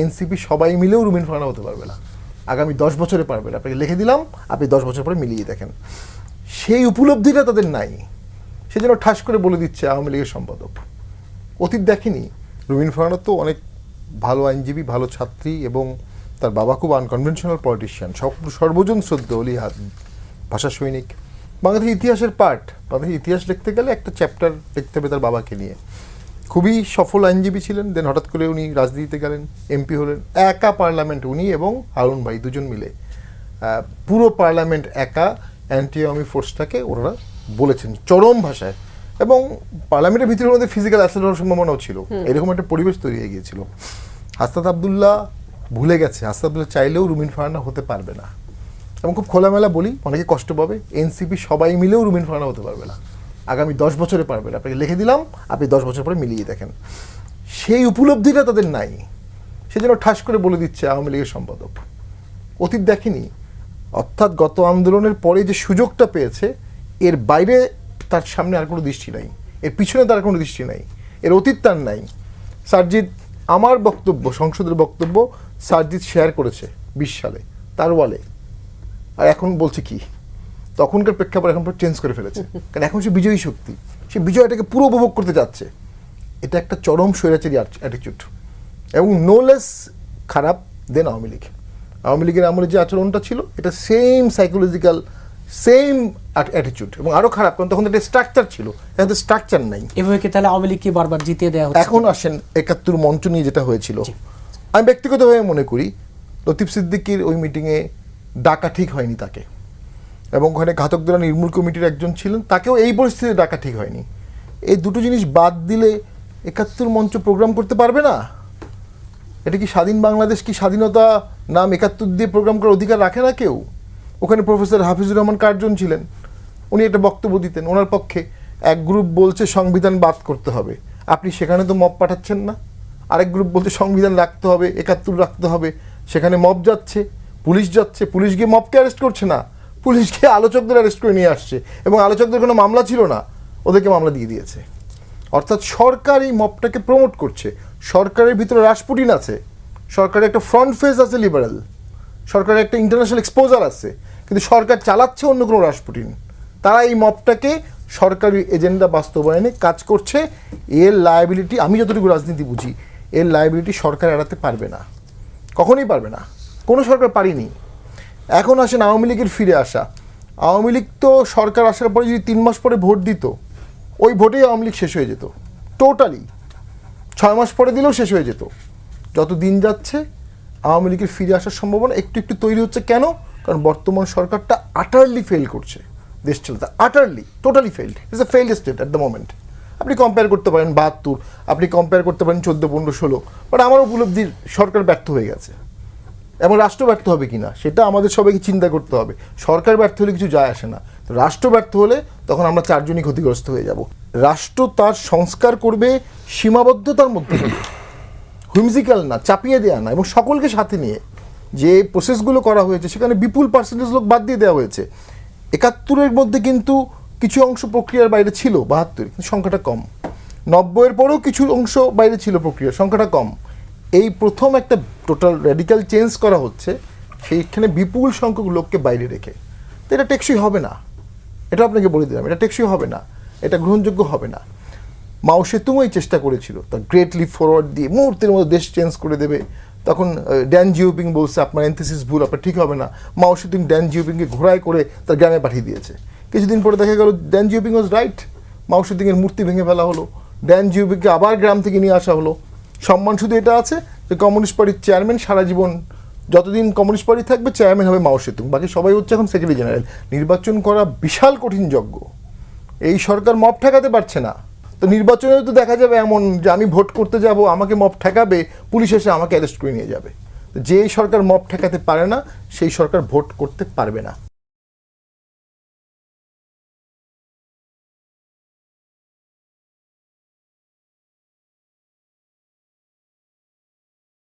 NCP সবাই মিলেও রুমিন ফারহানা হতে পারবে না, আগামী 10 বছরে পারবে না। আপনাকে লিখে দিলাম, আপনি 10 বছর পরে মিলিয়ে দেখেন। সেই উপলব্ধিটা তাদের নাই, সেজন্য ঠাস করে বলে দিচ্ছে আওয়ামী লীগের সম্পাদক। অতীত দেখেনি, রুমিন ফারহানা তো অনেক ভালো আইনজীবী, ভালো ছাত্রী, এবং তার বাবা খুব আনকনভেনশনাল পলিটিশিয়ান, সর্বজন শ্রদ্ধ অলি ভাষা সৈনিক, বাংলাদেশের ইতিহাসের পার্ট। বাংলাদেশের ইতিহাস লিখতে গেলে একটা চ্যাপ্টার লিখতে হবে তার বাবাকে নিয়ে। খুবই সফল আইনজীবী ছিলেন, দেন হঠাৎ করে উনি রাজনীতিতে গেলেন, এমপি হলেন। একা পার্লামেন্ট, উনি এবং হারুন ভাই দুজন মিলে পুরো পার্লামেন্ট একা অ্যান্টি আওয়ামী ফোর্সটাকে ওনারা বলেছেন চরম ভাষায়, এবং পার্লামেন্টের ভিতরে ওনাদের ফিজিক্যাল অ্যাসেট হওয়ার সম্ভাবনাও ছিল। এরকম একটা পরিবেশ তৈরি হয়ে গিয়েছিল। হাসনাত আবদুল্লাহ ভুলে গেছে, হাসনাত আবদুল্লাহ চাইলেও রুমিন ফারহানা হতে পারবে না। এবং খুব খোলামেলা বলি, অনেকে কষ্ট পাবে, এনসিপি সবাই মিলেও রুমিন ফারহানা হতে পারবে না, আগামী 10 বছরে পারবে না। আপনাকে লিখে দিলাম, আপনি 10 বছর পরে মিলিয়ে দেখেন। সেই উপলব্ধিটা তাদের নাই, সেজন্য ঠাস করে বলে দিচ্ছে আওয়ামী লীগের সম্পাদক। অতীত দেখেনি, অর্থাৎ গত আন্দোলনের পরে যে সুযোগটা পেয়েছে, এর বাইরে তার সামনে আর কোনো দৃষ্টি নাই, এর পিছনে তার কোনো দৃষ্টি নাই, এর অতীত তার নাই। সারজিৎ, আমার বক্তব্য, সংসদের বক্তব্য সারজিৎ শেয়ার করেছে 20 সালে তার ওয়ালে, আর এখন বলছে কি, তখনকার প্রেক্ষাপট এখন চেঞ্জ করে ফেলেছে, কারণ এখন সে বিজয়ী শক্তি, সে বিজয়টাকে পুরো উপভোগ করতে যাচ্ছে। এটা একটা চরম স্বৈরাচারী অ্যাটিটিউড, এবং নো লেস খারাপ দেন আওয়ামী লীগ। আওয়ামী লীগের আমলে যে আচরণটা ছিল, এটা সেম সাইকোলজিক্যাল, সেম অ্যাটিটিউড, এবং আরও খারাপ, কারণ তখন একটা স্ট্রাকচার ছিল, এখন তো স্ট্রাকচার নাই। এভাবে কি তাহলে আওয়ামী লীগকে বারবার জিতিয়ে দেওয়া হচ্ছে? এখন আসেন 71 মঞ্চ নিয়ে যেটা হয়েছিল, আমি ব্যক্তিগতভাবে মনে করি লতিফ সিদ্দিকীর ওই মিটিংয়ে ডাকা ঠিক হয়নি তাকে, এবং ওখানে ঘাতক দল নির্মূল কমিটির একজন ছিলেন, তাকেও এই পরিস্থিতিতে ডাকা ঠিক হয়নি। এই দুটো জিনিস বাদ দিলে 71 মঞ্চ প্রোগ্রাম করতে পারবে না। এটা কি স্বাধীন বাংলাদেশ, কি স্বাধীনতা নাম 71 দিয়ে প্রোগ্রাম করার অধিকার রাখে না কেউ? ওখানে প্রফেসর হাফিজুর রহমান কার্জন ছিলেন, উনি একটা বক্তব্য দিতেন, ওনার পক্ষে এক গ্রুপ বলছে সংবিধান বাদ করতে হবে, আপনি সেখানে তো মব পাঠাচ্ছেন না। আরেক গ্রুপ বলছে সংবিধান রাখতে হবে, 71 রাখতে হবে, সেখানে মব যাচ্ছে, পুলিশ যাচ্ছে, পুলিশ গিয়ে মবকে অ্যারেস্ট করছে না, পুলিশ গিয়ে আলোচকদের অ্যারেস্ট করে নিয়ে আসছে, এবং আলোচকদের কোনো মামলা ছিল না, ওদেরকে মামলা দিয়ে দিয়েছে। অর্থাৎ সরকার এই মবটাকে প্রমোট করছে। সরকারের ভিতরে রাসপুটিন আছে, সরকারের একটা ফ্রন্ট ফেস আছে লিবারেল, সরকারের একটা ইন্টারন্যাশনাল এক্সপোজার আছে, কিন্তু সরকার চালাচ্ছে অন্য কোনো রাসপুটিন। তারা এই মবটাকে সরকারি এজেন্ডা বাস্তবায়নে কাজ করছে। এর লায়াবিলিটি, আমি যতটুকু রাজনীতি বুঝি, এর লায়াবিলিটি সরকার এড়াতে পারবে না, কখনোই পারবে না, কোনো সরকার পারেনি। এখন আসেন আওয়ামী লীগের ফিরে আসা। আওয়ামী লীগ তো সরকার আসার পরে যদি 3 মাস পরে ভোট দিত, ওই ভোটেই আওয়ামী লীগ শেষ হয়ে যেত টোটালি, 6 মাস পরে দিলেও শেষ হয়ে যেত। যত দিন যাচ্ছে আওয়ামী লীগের ফিরে আসার সম্ভাবনা একটু একটু তৈরি হচ্ছে। কেন? কারণ বর্তমান সরকারটা আটারলি ফেল করছে দেশ চালাতে, utterly, totally failed, it's a failed state at the moment. আপনি কম্পেয়ার করতে পারেন 72, আপনি কম্পেয়ার করতে পারেন 14, 15, 16, বাট আমার উপলব্ধির সরকার ব্যর্থ হয়ে গেছে, এবং রাষ্ট্র ব্যর্থ হবে কিনা সেটা আমাদের সবাইকে চিন্তা করতে হবে। সরকার ব্যর্থ হলে কিছু যায় আসে না, তো রাষ্ট্র ব্যর্থ হলে তখন আমরা 4 জনই ক্ষতিগ্রস্ত হয়ে যাব। রাষ্ট্র তার সংস্কার করবে সীমাবদ্ধতার মধ্যে, হুইমজিক্যাল না, চাপিয়ে দেওয়া না, এবং সকলকে সাথে নিয়ে। যে প্রসেসগুলো করা হয়েছে সেখানে বিপুল পার্সেন্টেজ লোক বাদ দিয়ে দেওয়া হয়েছে। 71-এর মধ্যে কিন্তু কিছু অংশ প্রক্রিয়ার বাইরে ছিল, 72 কিন্তু সংখ্যাটা কম। 90-এর পরেও কিছু অংশ বাইরে ছিল প্রক্রিয়ার, সংখ্যাটা কম। এই প্রথম একটা টোটাল র্যাডিক্যাল চেঞ্জ করা হচ্ছে, সেইখানে বিপুল সংখ্যক লোককে বাইরে রেখে। তো এটা টেকসই হবে না, এটা আপনাকে বলে দিলাম, এটা টেকসই হবে না, এটা গ্রহণযোগ্য হবে না। মাও সেতুংও এই চেষ্টা করেছিল, তার গ্রেট লিপ ফরওয়ার্ড দিয়ে মুহূর্তের মধ্যে দেশ চেঞ্জ করে দেবে। তখন ড্যান জিওপিং বলছে আপনার এনথিসিস ভুল, আপনার ঠিক হবে না। মাও সেতুং ড্যান জিওপিংকে ঘোড়ায় করে তার গ্রামে পাঠিয়ে দিয়েছে। কিছুদিন পরে দেখা গেল ড্যান জিওপিং ওয়াজ রাইট, মাও সেতুংয়ের মূর্তি ভেঙে ফেলা হলো, ড্যান জিওপিংকে আবার গ্রাম থেকে নিয়ে আসা হলো। সম্মান শুধু এটা আছে যে কমিউনিস্ট পার্টির চেয়ারম্যান সারা জীবন, যতদিন কমিউনিস্ট পার্টি থাকবে চেয়ারম্যান হবে মাও সেতুং, বাকি সবাই হচ্ছে এখন সেক্রেটারি জেনারেল। নির্বাচন করা বিশাল কঠিন যজ্ঞ, এই সরকার মব ঠেকাতে পারছে না। তো নির্বাচনেও তো দেখা যাবে এমন যে আমি ভোট করতে যাব, আমাকে মব ঠেকাবে, পুলিশ এসে আমাকে অ্যারেস্ট করে নিয়ে যাবে। যে সরকার মব ঠেকাতে পারে না সেই সরকার ভোট করতে পারবে না।